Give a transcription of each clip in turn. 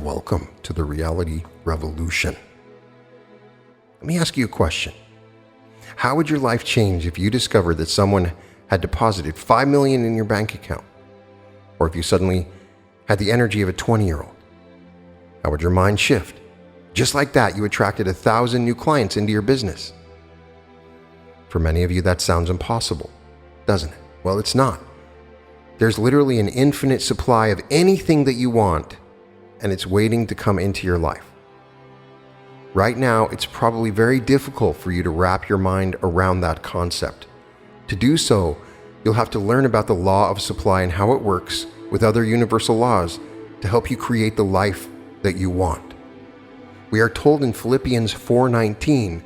Welcome to the reality revolution. Let me ask you a question. How would your life change if you discovered that someone had deposited $5 million in your bank account? Or if you suddenly had the energy of a 20-year-old? How would your mind shift? Just like that, you attracted 1,000 new clients into your business. For many of you, that sounds impossible, doesn't it? Well, it's not. There's literally an infinite supply of anything that you want, and it's waiting to come into your life. Right now, it's probably very difficult for you to wrap your mind around that concept. To do so, you'll have to learn about the law of supply and how it works with other universal laws to help you create the life that you want. We are told in Philippians 4:19,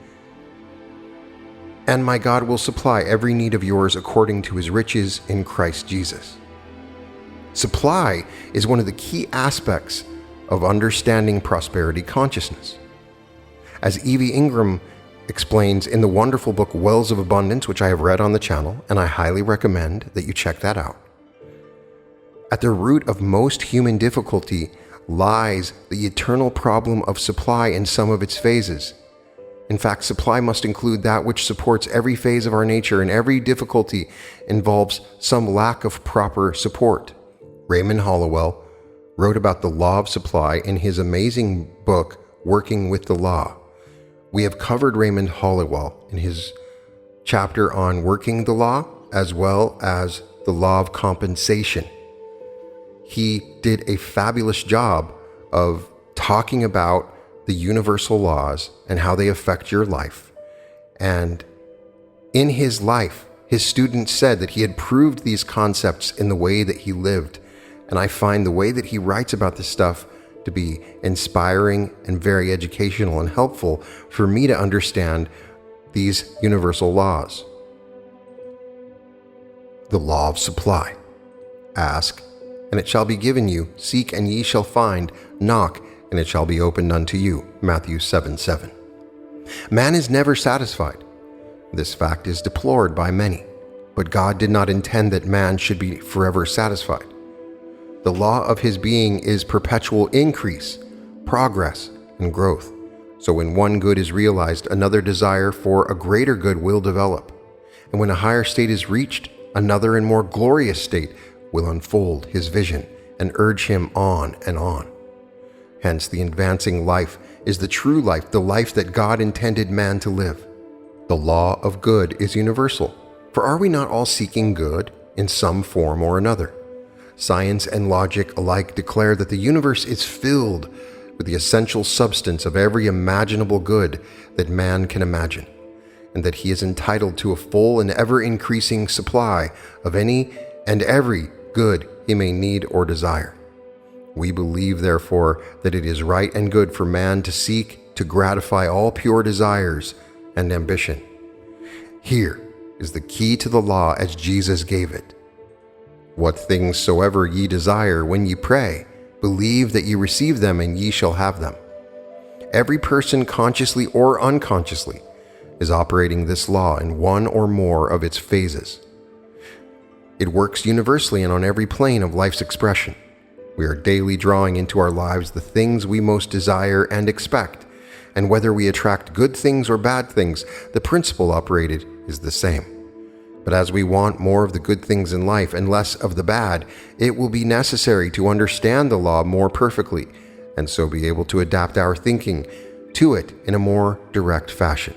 "And my God will supply every need of yours according to his riches in Christ Jesus." Supply is one of the key aspects of understanding prosperity consciousness. As Evie Ingram explains in the wonderful book Wells of Abundance, which I have read on the channel, and I highly recommend that you check that out. At the root of most human difficulty lies the eternal problem of supply in some of its phases. In fact, supply must include that which supports every phase of our nature, and every difficulty involves some lack of proper support. Raymond Hollowell wrote about the law of supply in his amazing book, Working with the Law. We have covered Raymond Hollowell in his chapter on working the law, as well as the law of compensation. He did a fabulous job of talking about the universal laws and how they affect your life. And in his life, his students said that he had proved these concepts in the way that he lived. And I find the way that he writes about this stuff to be inspiring and very educational and helpful for me to understand these universal laws. The law of supply. Ask, and it shall be given you. Seek, and ye shall find. Knock, and it shall be opened unto you. Matthew 7:7. Man is never satisfied. This fact is deplored by many, but God did not intend that man should be forever satisfied. The law of his being is perpetual increase, progress, and growth. So when one good is realized, another desire for a greater good will develop. And when a higher state is reached, another and more glorious state will unfold his vision and urge him on and on. Hence, the advancing life is the true life, the life that God intended man to live. The law of good is universal. For are we not all seeking good in some form or another? Science and logic alike declare that the universe is filled with the essential substance of every imaginable good that man can imagine, and that he is entitled to a full and ever-increasing supply of any and every good he may need or desire. We believe, therefore, that it is right and good for man to seek to gratify all pure desires and ambition. Here is the key to the law as Jesus gave it. What things soever ye desire when ye pray, believe that ye receive them, and ye shall have them. Every person, consciously or unconsciously, is operating this law in one or more of its phases. It works universally and on every plane of life's expression. We are daily drawing into our lives the things we most desire and expect, and whether we attract good things or bad things, the principle operated is the same. But as we want more of the good things in life and less of the bad, it will be necessary to understand the law more perfectly, and so be able to adapt our thinking to it in a more direct fashion.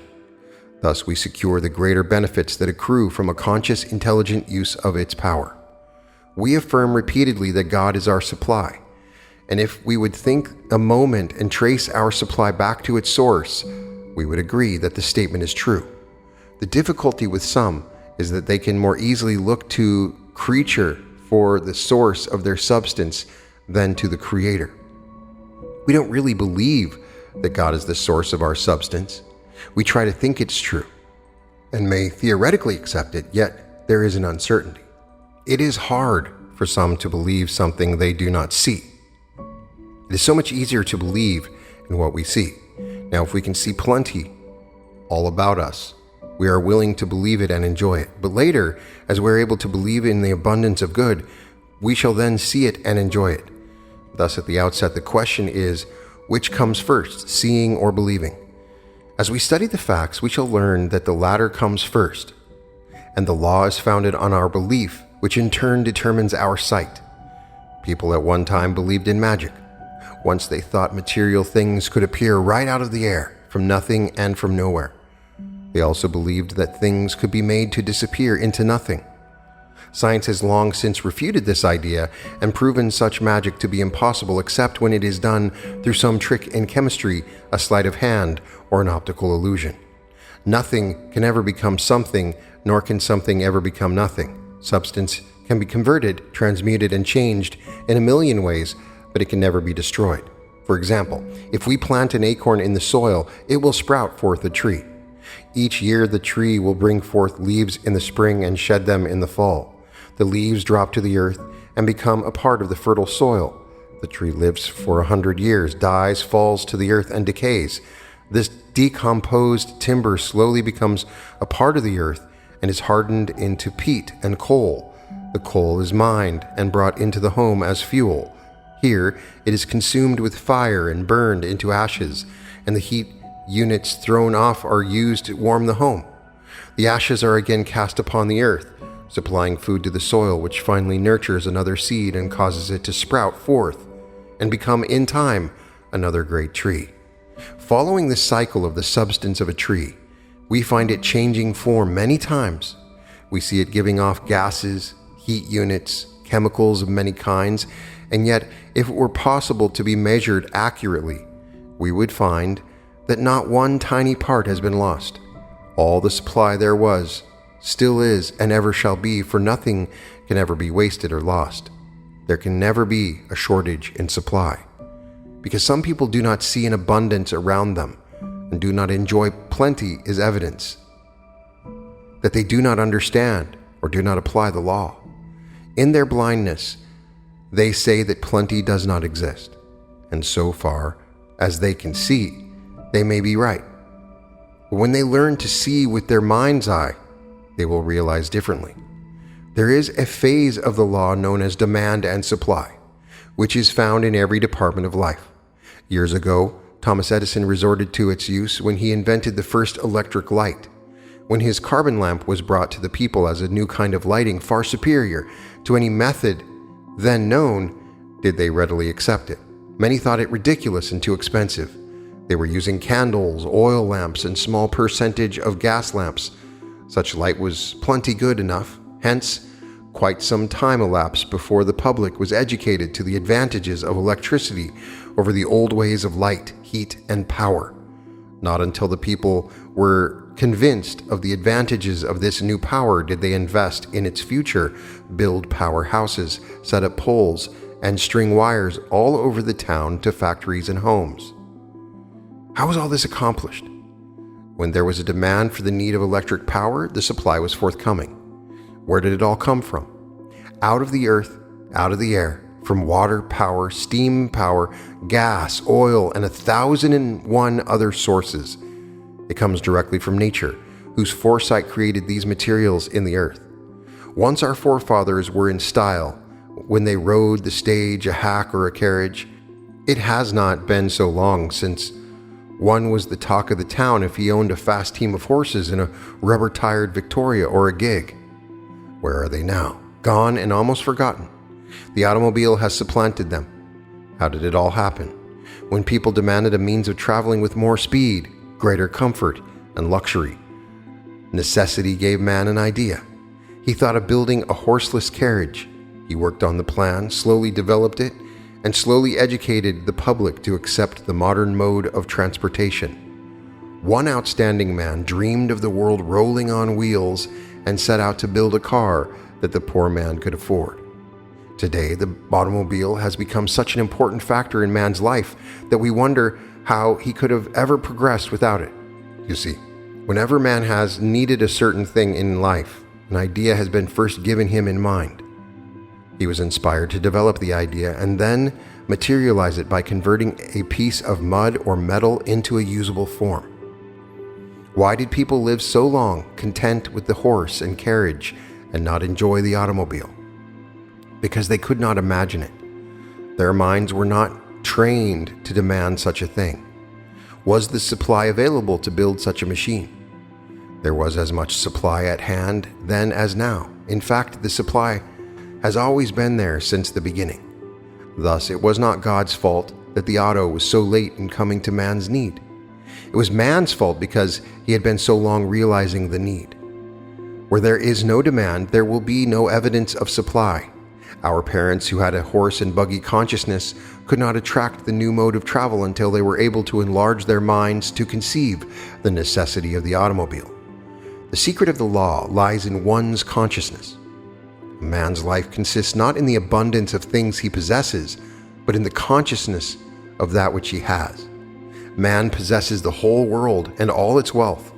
Thus, we secure the greater benefits that accrue from a conscious, intelligent use of its power. We affirm repeatedly that God is our supply, and if we would think a moment and trace our supply back to its source, we would agree that the statement is true. The difficulty with some is that they can more easily look to creature for the source of their substance than to the Creator. We don't really believe that God is the source of our substance. We try to think it's true and may theoretically accept it, yet there is an uncertainty. It is hard for some to believe something they do not see. It is so much easier to believe in what we see. Now, if we can see plenty all about us, we are willing to believe it and enjoy it. But later, as we're able to believe in the abundance of good, we shall then see it and enjoy it. Thus, at the outset, the question is, which comes first, seeing or believing? As we study the facts, we shall learn that the latter comes first, and the law is founded on our belief, which in turn determines our sight. People at one time believed in magic. Once they thought material things could appear right out of the air, from nothing and from nowhere. They also believed that things could be made to disappear into nothing. Science has long since refuted this idea and proven such magic to be impossible except when it is done through some trick in chemistry, a sleight of hand, or an optical illusion. Nothing can ever become something, nor can something ever become nothing. Substance can be converted, transmuted, and changed in a million ways, but it can never be destroyed. For example, if we plant an acorn in the soil, it will sprout forth a tree. Each year the tree will bring forth leaves in the spring and shed them in the fall. The leaves drop to the earth and become a part of the fertile soil. The tree lives for 100 years, dies, falls to the earth, and decays. This decomposed timber slowly becomes a part of the earth and is hardened into peat and coal. The coal is mined and brought into the home as fuel. Here, it is consumed with fire and burned into ashes, and the heat units thrown off are used to warm the home. The ashes are again cast upon the earth, supplying food to the soil, which finally nurtures another seed and causes it to sprout forth and become, in time, another great tree. Following the cycle of the substance of a tree, we find it changing form many times. We see it giving off gases, heat units, chemicals of many kinds, and yet, if it were possible to be measured accurately, we would find that not one tiny part has been lost. All the supply there was, still is, and ever shall be, for nothing can ever be wasted or lost. There can never be a shortage in supply, because some people do not see an abundance around them and do not enjoy plenty is evidence that they do not understand or do not apply the law. In their blindness, they say that plenty does not exist, and so far as they can see, they may be right. But when they learn to see with their mind's eye, they will realize differently. There is a phase of the law known as demand and supply, which is found in every department of life. Years ago, Thomas Edison resorted to its use when he invented the first electric light. When his carbon lamp was brought to the people as a new kind of lighting far superior to any method then known, did they readily accept it. Many thought it ridiculous and too expensive. They were using candles, oil lamps, and small percentage of gas lamps. Such light was plenty good enough. Hence, quite some time elapsed before the public was educated to the advantages of electricity over the old ways of light, heat, and power. Not until the people were convinced of the advantages of this new power did they invest in its future, build powerhouses, set up poles, and string wires all over the town to factories and homes. How was all this accomplished? When there was a demand for the need of electric power, the supply was forthcoming. Where did it all come from? Out of the earth, out of the air, from water power, steam power, gas, oil, and 1,001 other sources. It comes directly from nature, whose foresight created these materials in the earth. Once our forefathers were in style, when they rode the stage, a hack, or a carriage. It has not been so long since one was the talk of the town if he owned a fast team of horses in a rubber-tired Victoria or a gig. Where are they now? Gone and almost forgotten. The automobile has supplanted them. How did it all happen? When people demanded a means of traveling with more speed, greater comfort, and luxury. Necessity gave man an idea. He thought of building a horseless carriage. He worked on the plan, slowly developed it, and slowly educated the public to accept the modern mode of transportation. One outstanding man dreamed of the world rolling on wheels and set out to build a car that the poor man could afford. Today, the automobile has become such an important factor in man's life that we wonder how he could have ever progressed without it. You see, whenever man has needed a certain thing in life, an idea has been first given him in mind. He was inspired to develop the idea and then materialize it by converting a piece of mud or metal into a usable form. Why did people live so long content with the horse and carriage and not enjoy the automobile? Because they could not imagine it. Their minds were not trained to demand such a thing. Was the supply available to build such a machine? There was as much supply at hand then as now. In fact, the supply has always been there since the beginning. Thus, it was not God's fault that the auto was so late in coming to man's need. It was man's fault because he had been so long realizing the need. Where there is no demand, there will be no evidence of supply. Our parents who had a horse and buggy consciousness could not attract the new mode of travel until they were able to enlarge their minds to conceive the necessity of the automobile. The secret of the law lies in one's consciousness. A man's life consists not in the abundance of things he possesses, but in the consciousness of that which he has. Man possesses the whole world and all its wealth,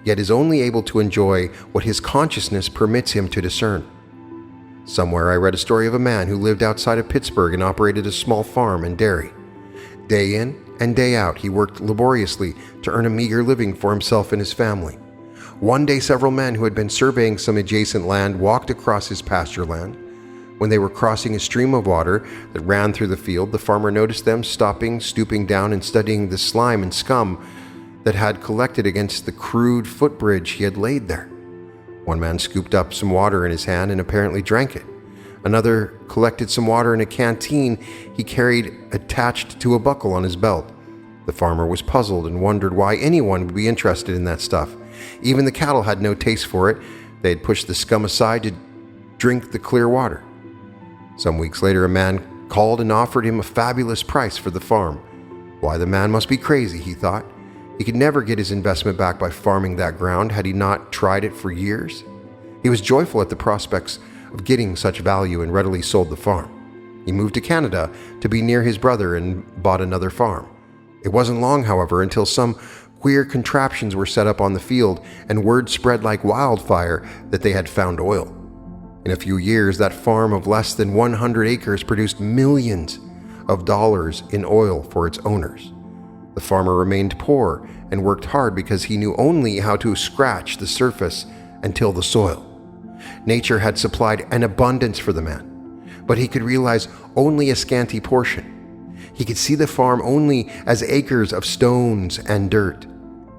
yet is only able to enjoy what his consciousness permits him to discern. Somewhere I read a story of a man who lived outside of Pittsburgh and operated a small farm and dairy. Day in and day out, he worked laboriously to earn a meager living for himself and his family. One day, several men who had been surveying some adjacent land walked across his pasture land. When they were crossing a stream of water that ran through the field, the farmer noticed them stopping, stooping down, and studying the slime and scum that had collected against the crude footbridge he had laid there. One man scooped up some water in his hand and apparently drank it. Another collected some water in a canteen he carried attached to a buckle on his belt. The farmer was puzzled and wondered why anyone would be interested in that stuff. Even the cattle had no taste for it. They had pushed the scum aside to drink the clear water. Some weeks later, a man called and offered him a fabulous price for the farm. Why, the man must be crazy, he thought. He could never get his investment back by farming that ground had he not tried it for years. He was joyful at the prospects of getting such value and readily sold the farm. He moved to Canada to be near his brother and bought another farm. It wasn't long, however, until some queer contraptions were set up on the field and word spread like wildfire that they had found oil. In a few years, that farm of less than 100 acres produced millions of dollars in oil for its owners. The farmer remained poor and worked hard because he knew only how to scratch the surface and till the soil. Nature had supplied an abundance for the man, but he could realize only a scanty portion. He could see the farm only as acres of stones and dirt.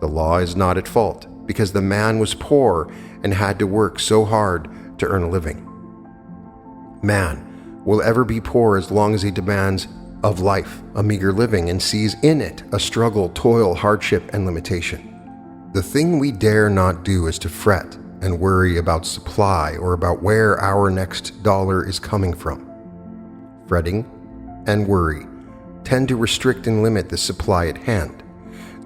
The law is not at fault because the man was poor and had to work so hard to earn a living. Man will ever be poor as long as he demands of life a meager living and sees in it a struggle, toil, hardship, and limitation. The thing we dare not do is to fret and worry about supply or about where our next dollar is coming from. Fretting and worry tend to restrict and limit the supply at hand.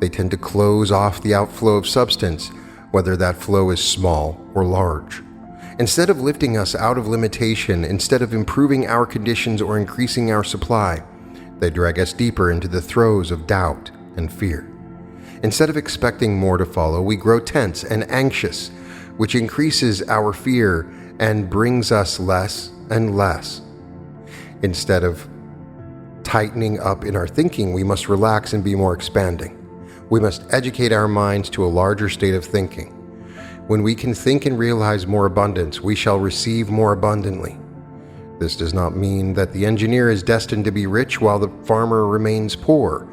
They tend to close off the outflow of substance, whether that flow is small or large. Instead of lifting us out of limitation, instead of improving our conditions or increasing our supply, they drag us deeper into the throes of doubt and fear. Instead of expecting more to follow, we grow tense and anxious, which increases our fear and brings us less and less. Instead of tightening up in our thinking, we must relax and be more expanding. We must educate our minds to a larger state of thinking. When we can think and realize more abundance, we shall receive more abundantly. This does not mean that the engineer is destined to be rich while the farmer remains poor.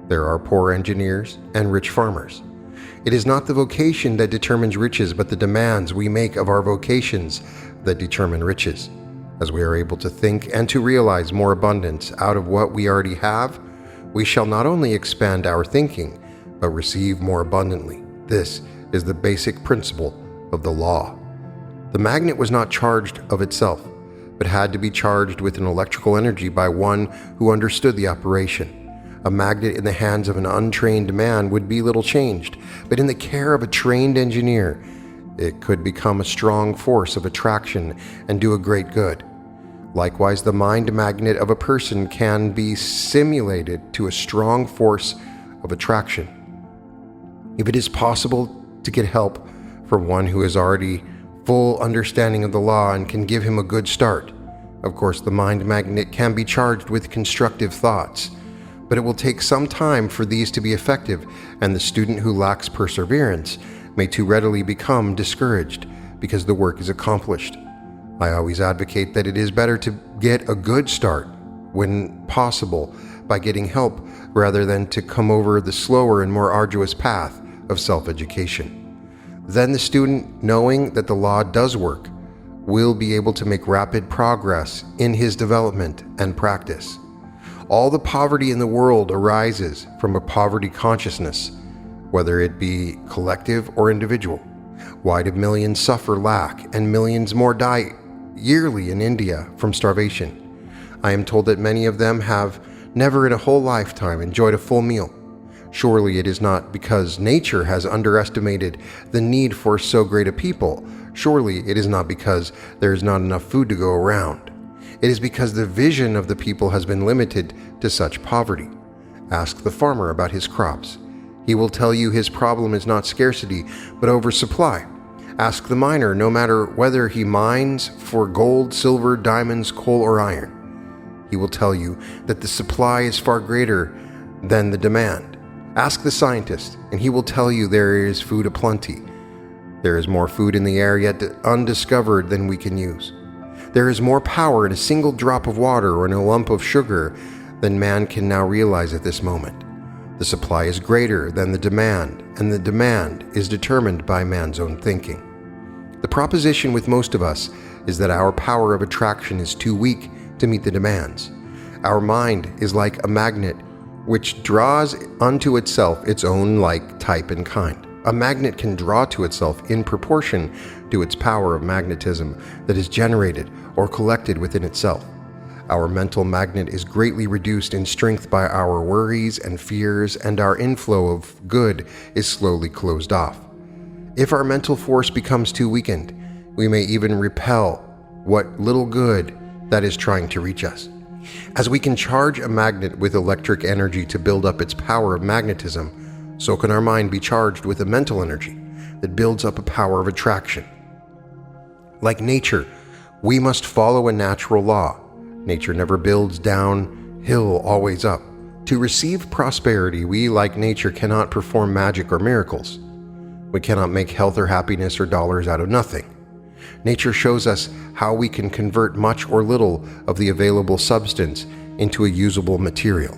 There are poor engineers and rich farmers. It is not the vocation that determines riches, but the demands we make of our vocations that determine riches. As we are able to think and to realize more abundance out of what we already have, we shall not only expand our thinking, but receive more abundantly. This is the basic principle of the law. The magnet was not charged of itself, but had to be charged with an electrical energy by one who understood the operation. A magnet in the hands of an untrained man would be little changed, but in the care of a trained engineer, it could become a strong force of attraction and do a great good. Likewise, the mind magnet of a person can be simulated to a strong force of attraction. If it is possible to get help from one who has already full understanding of the law and can give him a good start, of course the mind magnet can be charged with constructive thoughts, but it will take some time for these to be effective, and the student who lacks perseverance may too readily become discouraged because the work is accomplished. I always advocate that it is better to get a good start when possible, by getting help rather than to come over the slower and more arduous path of self-education. Then the student, knowing that the law does work, will be able to make rapid progress in his development and practice. All the poverty in the world arises from a poverty consciousness, whether it be collective or individual. Why do millions suffer lack and millions more die yearly in India from starvation? I am told that many of them have never in a whole lifetime enjoyed a full meal. Surely it is not because nature has underestimated the need for so great a people. Surely it is not because there is not enough food to go around. It is because the vision of the people has been limited to such poverty. Ask the farmer about his crops. He will tell you his problem is not scarcity, but oversupply. Ask the miner, no matter whether he mines for gold, silver, diamonds, coal, or iron. He will tell you that the supply is far greater than the demand. Ask the scientist, and he will tell you there is food aplenty. There is more food in the air yet undiscovered than we can use. There is more power in a single drop of water or in a lump of sugar than man can now realize at this moment. The supply is greater than the demand, and the demand is determined by man's own thinking. The proposition with most of us is that our power of attraction is too weak to meet the demands. Our mind is like a magnet which draws unto itself its own like, type, and kind. A magnet can draw to itself in proportion to its power of magnetism that is generated or collected within itself. Our mental magnet is greatly reduced in strength by our worries and fears, and our inflow of good is slowly closed off. If our mental force becomes too weakened, we may even repel what little good that is trying to reach us. As we can charge a magnet with electric energy to build up its power of magnetism, so can our mind be charged with a mental energy that builds up a power of attraction. Like nature, we must follow a natural law. Nature never builds downhill, always up. To receive prosperity, we, like nature, cannot perform magic or miracles. We cannot make health or happiness or dollars out of nothing. Nature shows us how we can convert much or little of the available substance into a usable material.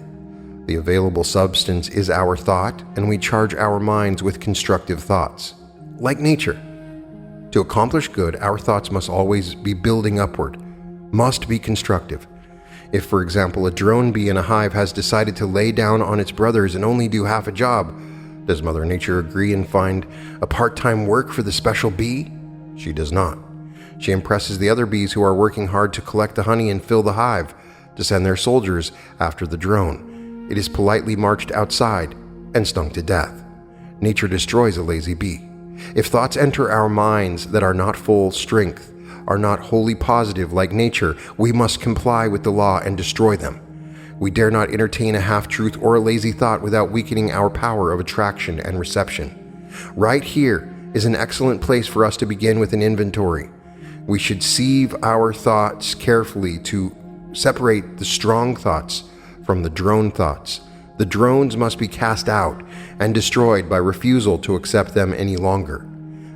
The available substance is our thought, and we charge our minds with constructive thoughts. Like nature, to accomplish good, our thoughts must always be building upward, must be constructive. If, for example, a drone bee in a hive has decided to lay down on its brothers and only do half a job, does Mother Nature agree and find a part-time work for the special bee? She does not. She impresses the other bees who are working hard to collect the honey and fill the hive, to send their soldiers after the drone. It is politely marched outside and stung to death. Nature destroys a lazy bee. If thoughts enter our minds that are not full strength, are not wholly positive like nature, we must comply with the law and destroy them. We dare not entertain a half-truth or a lazy thought without weakening our power of attraction and reception. Right here is an excellent place for us to begin with an inventory. We should sieve our thoughts carefully to separate the strong thoughts from the drone thoughts. The drones must be cast out and destroyed by refusal to accept them any longer.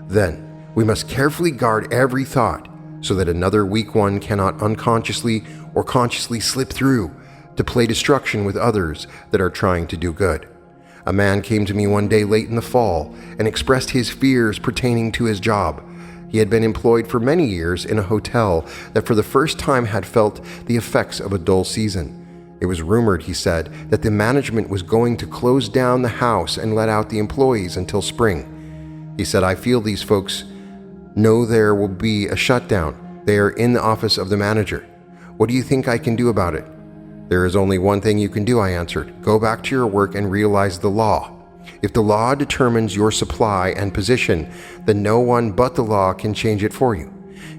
Then, we must carefully guard every thought so that another weak one cannot unconsciously or consciously slip through to play destruction with others that are trying to do good. A man came to me one day late in the fall and expressed his fears pertaining to his job. He had been employed for many years in a hotel that for the first time had felt the effects of a dull season. It was rumored, he said, that the management was going to close down the house and let out the employees until spring. He said, "I feel these folks know there will be a shutdown. They are in the office of the manager. What do you think I can do about it?" "There is only one thing you can do," I answered. "Go back to your work and realize the law. If the law determines your supply and position, then no one but the law can change it for you.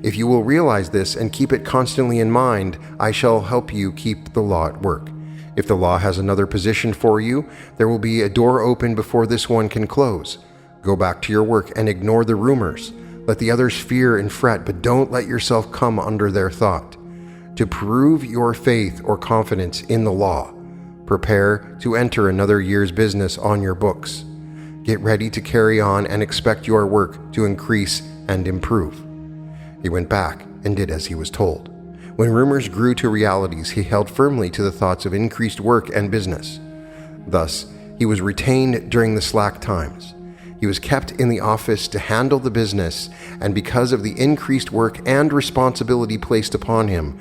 If you will realize this and keep it constantly in mind, I shall help you keep the law at work. If the law has another position for you, there will be a door open before this one can close. Go back to your work and ignore the rumors. Let the others fear and fret, but don't let yourself come under their thought. To prove your faith or confidence in the law, prepare to enter another year's business on your books. Get ready to carry on and expect your work to increase and improve." He went back and did as he was told. When rumors grew to realities, he held firmly to the thoughts of increased work and business. Thus, he was retained during the slack times. He was kept in the office to handle the business, and because of the increased work and responsibility placed upon him,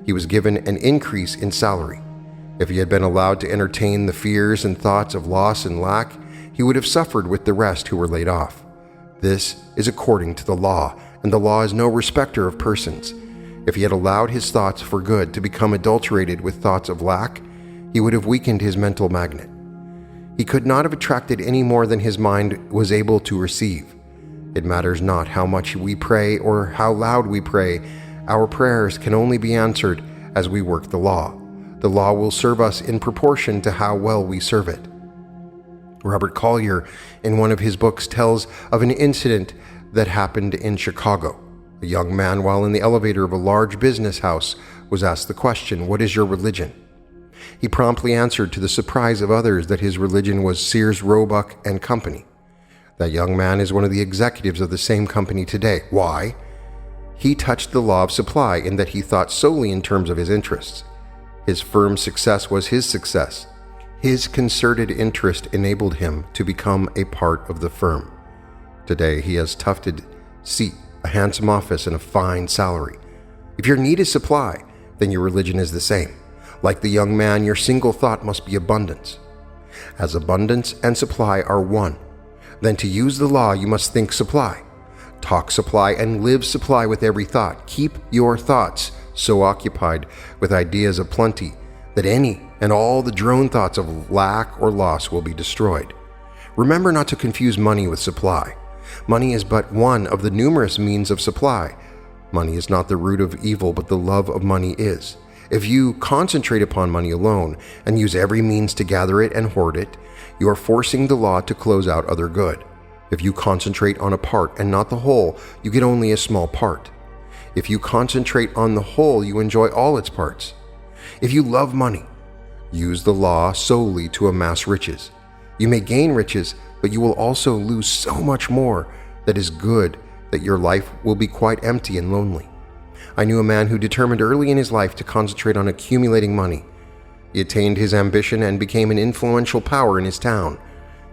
he was given an increase in salary. If he had been allowed to entertain the fears and thoughts of loss and lack, he would have suffered with the rest who were laid off. This is according to the law, and the law is no respecter of persons. If he had allowed his thoughts for good to become adulterated with thoughts of lack, he would have weakened his mental magnet. He could not have attracted any more than his mind was able to receive. It matters not how much we pray or how loud we pray. Our prayers can only be answered as we work the law. The law will serve us in proportion to how well we serve it. Robert Collier, in one of his books, tells of an incident that happened in Chicago. A young man, while in the elevator of a large business house, was asked the question, "What is your religion?" He promptly answered, to the surprise of others, that his religion was Sears, Roebuck and Company. That young man is one of the executives of the same company today. Why? He touched the law of supply in that he thought solely in terms of his interests. His firm's success was his success. His concerted interest enabled him to become a part of the firm. Today, he has tufted seat, a handsome office, and a fine salary. If your need is supply, then your religion is the same. Like the young man, your single thought must be abundance. As abundance and supply are one, then to use the law, you must think supply. Talk supply and live supply with every thought. Keep your thoughts so occupied with ideas of plenty that any and all the drone thoughts of lack or loss will be destroyed. Remember not to confuse money with supply. Money is but one of the numerous means of supply. Money is not the root of evil, but the love of money is. If you concentrate upon money alone and use every means to gather it and hoard it, you are forcing the law to close out other good. If you concentrate on a part and not the whole, you get only a small part. If you concentrate on the whole, you enjoy all its parts. If you love money, use the law solely to amass riches. You may gain riches, but you will also lose so much more that is good that your life will be quite empty and lonely. I knew a man who determined early in his life to concentrate on accumulating money. He attained his ambition and became an influential power in his town.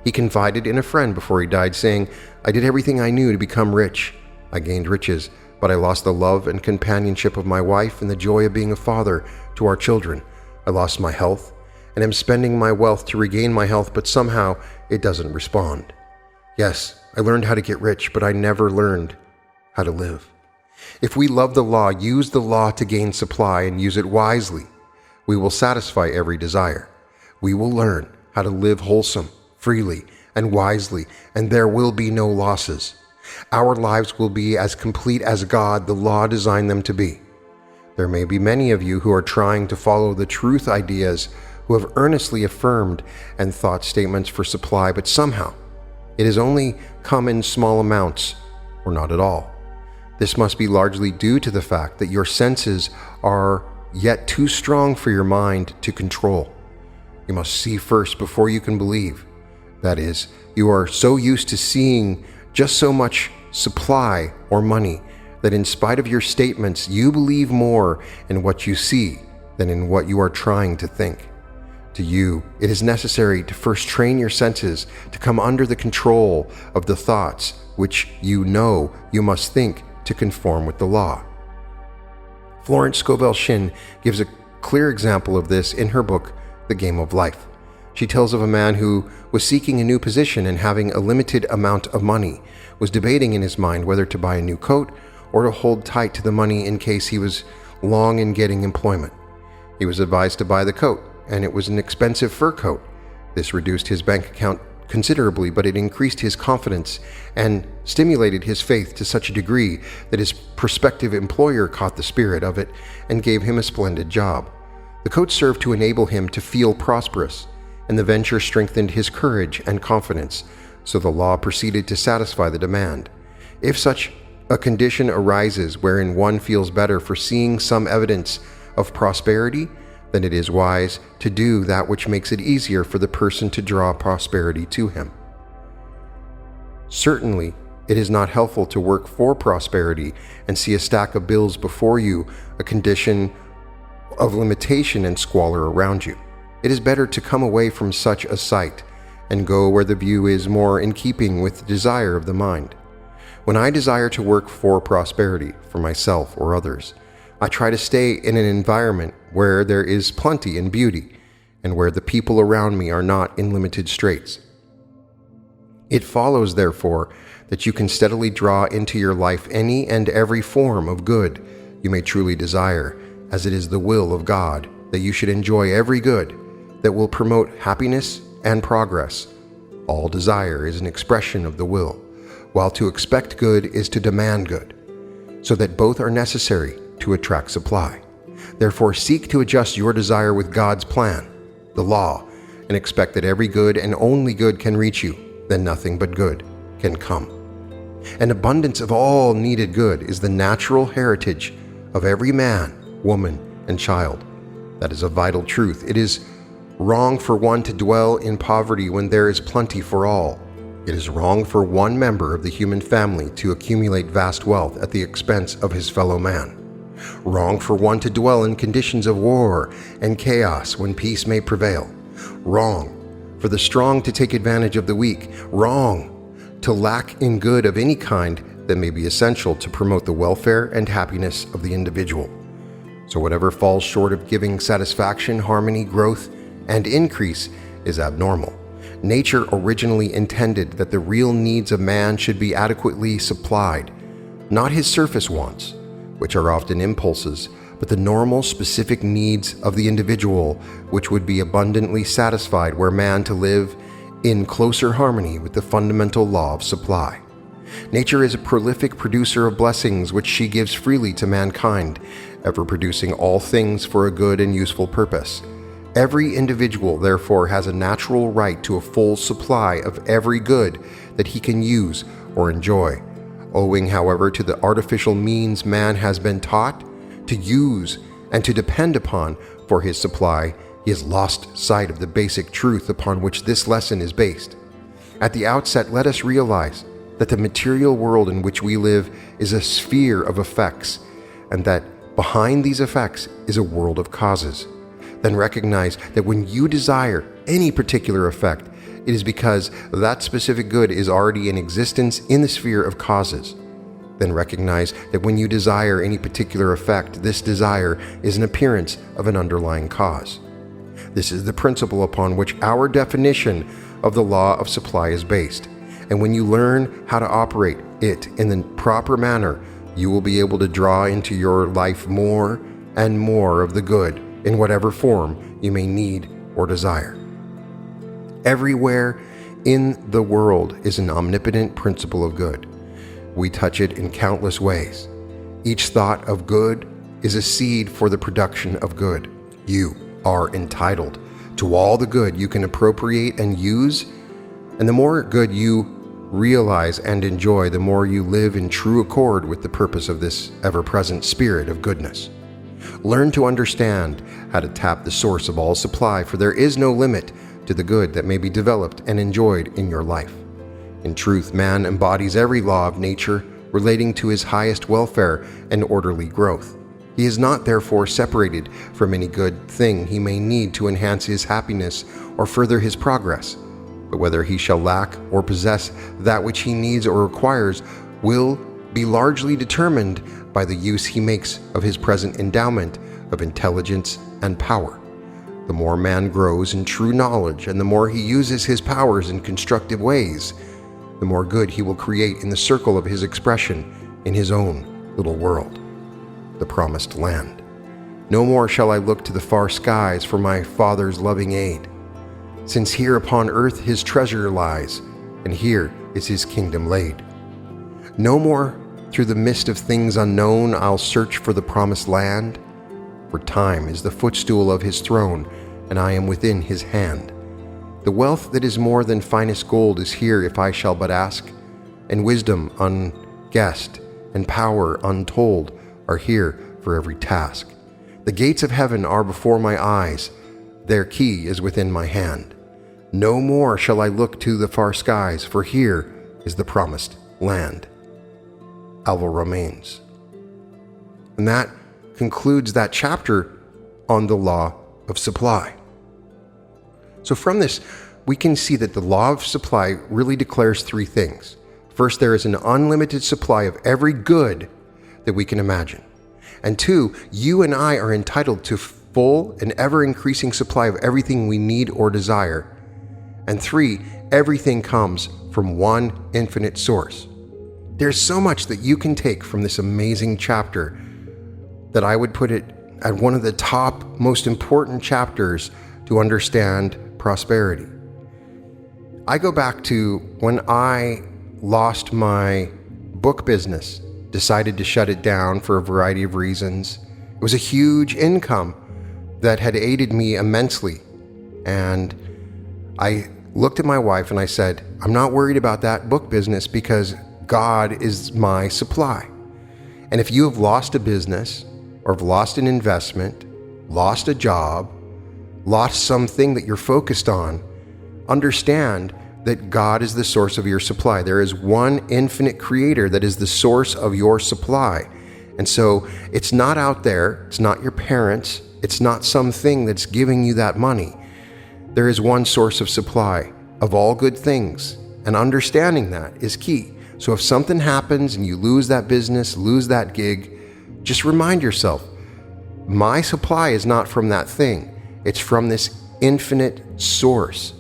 He confided in a friend before he died, saying, "I did everything I knew to become rich. I gained riches, but I lost the love and companionship of my wife and the joy of being a father to our children. I lost my health and am spending my wealth to regain my health, but somehow it doesn't respond. Yes, I learned how to get rich, but I never learned how to live." If we love the law, use the law to gain supply, and use it wisely, we will satisfy every desire. We will learn how to live wholesome, freely, and wisely, and there will be no losses. Our lives will be as complete as God, the law, designed them to be. There may be many of you who are trying to follow the truth ideas, who have earnestly affirmed and thought statements for supply, but somehow it has only come in small amounts or not at all. This must be largely due to the fact that your senses are yet too strong for your mind to control. You must see first before you can believe. That is, you are so used to seeing just so much supply or money that in spite of your statements, you believe more in what you see than in what you are trying to think. To you, it is necessary to first train your senses to come under the control of the thoughts which you know you must think to conform with the law. Florence Scovel Shinn gives a clear example of this in her book, The Game of Life. She tells of a man who was seeking a new position and, having a limited amount of money, was debating in his mind whether to buy a new coat or to hold tight to the money in case he was long in getting employment. He was advised to buy the coat, and it was an expensive fur coat. This reduced his bank account considerably, but it increased his confidence and stimulated his faith to such a degree that his prospective employer caught the spirit of it and gave him a splendid job. The coat served to enable him to feel prosperous, and the venture strengthened his courage and confidence, so the law proceeded to satisfy the demand. If such a condition arises wherein one feels better for seeing some evidence of prosperity, then it is wise to do that which makes it easier for the person to draw prosperity to him. Certainly, It is not helpful to work for prosperity and see a stack of bills before you, a condition of limitation and squalor around you. It is better to come away from such a sight and go where the view is more in keeping with the desire of the mind. When I desire to work for prosperity, for myself or others, I try to stay in an environment where there is plenty and beauty, and where the people around me are not in limited straits. It follows, therefore, that you can steadily draw into your life any and every form of good you may truly desire, as it is the will of God that you should enjoy every good that will promote happiness and progress. All desire is an expression of the will, while to expect good is to demand good, so that both are necessary to attract supply. Therefore, seek to adjust your desire with God's plan, the law, and expect that every good and only good can reach you, then nothing but good can come. An abundance of all needed good is the natural heritage of every man, woman, and child. That is a vital truth. It is wrong for one to dwell in poverty when there is plenty for all. It is wrong for one member of the human family to accumulate vast wealth at the expense of his fellow man. Wrong for one to dwell in conditions of war and chaos when peace may prevail. Wrong for the strong to take advantage of the weak. Wrong to lack in good of any kind that may be essential to promote the welfare and happiness of the individual. So whatever falls short of giving satisfaction, harmony, growth, and increase is abnormal. Nature originally intended that the real needs of man should be adequately supplied, not his surface wants, which are often impulses, but the normal, specific needs of the individual, which would be abundantly satisfied were man to live in closer harmony with the fundamental law of supply. Nature is a prolific producer of blessings which she gives freely to mankind, ever producing all things for a good and useful purpose. Every individual, therefore, has a natural right to a full supply of every good that he can use or enjoy. Owing, however, to the artificial means man has been taught to use and to depend upon for his supply, he has lost sight of the basic truth upon which this lesson is based. At the outset, let us realize that the material world in which we live is a sphere of effects, and that behind these effects is a world of causes. Then recognize that when you desire any particular effect, it is because that specific good is already in existence in the sphere of causes. Then recognize that when you desire any particular effect, this desire is an appearance of an underlying cause. This is the principle upon which our definition of the law of supply is based. And when you learn how to operate it in the proper manner, you will be able to draw into your life more and more of the good in whatever form you may need or desire. Everywhere in the world is an omnipotent principle of good. We touch it in countless ways. Each thought of good is a seed for the production of good. You are entitled to all the good you can appropriate and use, and the more good you realize and enjoy, the more you live in true accord with the purpose of this ever-present spirit of goodness. Learn to understand how to tap the source of all supply, for there is no limit to the good that may be developed and enjoyed in your life. In truth, man embodies every law of nature relating to his highest welfare and orderly growth. He is not therefore separated from any good thing he may need to enhance his happiness or further his progress, but whether he shall lack or possess that which he needs or requires will be largely determined by the use he makes of his present endowment of intelligence and power. The more man grows in true knowledge and the more he uses his powers in constructive ways, the more good he will create in the circle of his expression in his own little world, the promised land. No more shall I look to the far skies for my Father's loving aid, since here upon earth his treasure lies, and here is his kingdom laid. No more through the mist of things unknown I'll search for the promised land, for time is the footstool of his throne, and I am within his hand. The wealth that is more than finest gold is here if I shall but ask, and wisdom unguessed and power untold are here for every task. The gates of heaven are before my eyes, their key is within my hand. No more shall I look to the far skies, for here is the promised land. Alva Romanes. And that concludes that chapter on the law of supply. So from this, we can see that the law of supply really declares three things. First, there is an unlimited supply of every good that we can imagine. And two, you and I are entitled to full and ever-increasing supply of everything we need or desire. And three, everything comes from one infinite source. There's so much that you can take from this amazing chapter that I would put it at one of the top most important chapters to understand prosperity. I go back to when I lost my book business, decided to shut it down for a variety of reasons. It was a huge income that had aided me immensely. And I looked at my wife and I said, I'm not worried about that book business because God is my supply. And if you have lost a business or have lost an investment, lost a job, lost something that you're focused on, understand that God is the source of your supply. There is one infinite creator that is the source of your supply. And so it's not out there, it's not your parents, it's not something that's giving you that money. There is one source of supply of all good things, and understanding that is key. So if something happens and you lose that business, lose that gig, just remind yourself, my supply is not from that thing, it's from this infinite source.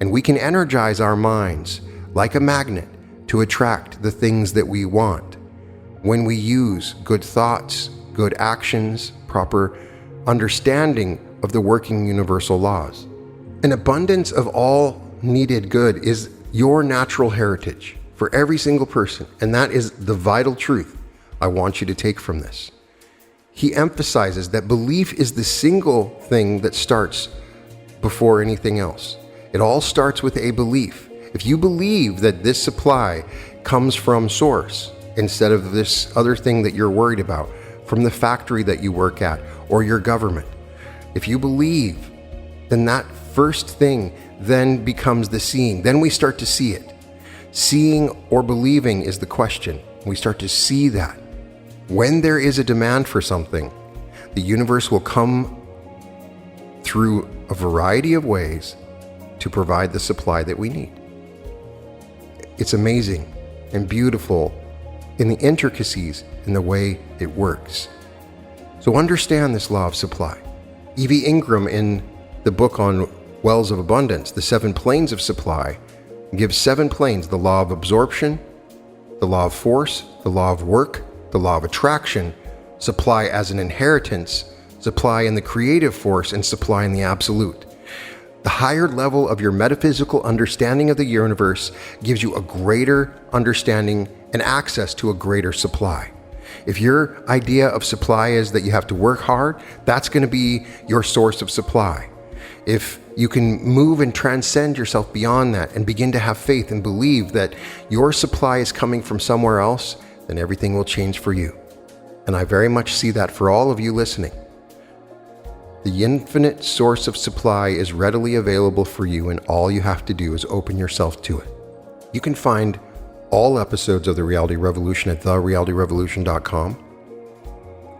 And we can energize our minds like a magnet to attract the things that we want when we use good thoughts, good actions, proper understanding of the working universal laws. An abundance of all needed good is your natural heritage for every single person, and that is the vital truth I want you to take from this. He emphasizes that belief is the single thing that starts before anything else. It all starts with a belief. If you believe that this supply comes from source instead of this other thing that you're worried about, from the factory that you work at or your government, if you believe, then that first thing then becomes the seeing. Then we start to see it. Seeing or believing is the question. We start to see that. When there is a demand for something, the universe will come through a variety of ways to provide the supply that we need. It's amazing and beautiful in the intricacies in the way it works. So understand this law of supply. E.V. Ingram, in the book on Wells of Abundance, The 7 Planes of Supply, gives 7 planes: the law of absorption, the law of force, the law of work, the law of attraction, supply as an inheritance, supply in the creative force, and supply in the absolute. The higher level of your metaphysical understanding of the universe gives you a greater understanding and access to a greater supply. If your idea of supply is that you have to work hard, that's going to be your source of supply. If you can move and transcend yourself beyond that and begin to have faith and believe that your supply is coming from somewhere else, then everything will change for you. And I very much see that for all of you listening. The infinite source of supply is readily available for you, and all you have to do is open yourself to it. You can find all episodes of The Reality Revolution at therealityrevolution.com.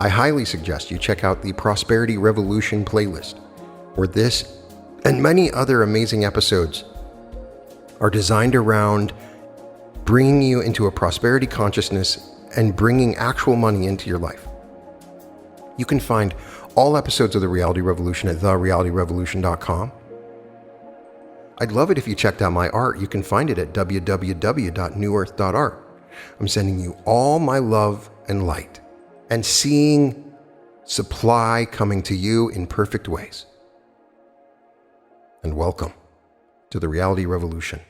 I highly suggest you check out the Prosperity Revolution playlist, where this and many other amazing episodes are designed around bringing you into a prosperity consciousness and bringing actual money into your life. You can find all episodes of The Reality Revolution at therealityrevolution.com. I'd love it if you checked out my art. You can find it at www.newearth.art. I'm sending you all my love and light and seeing supply coming to you in perfect ways. And welcome to The Reality Revolution.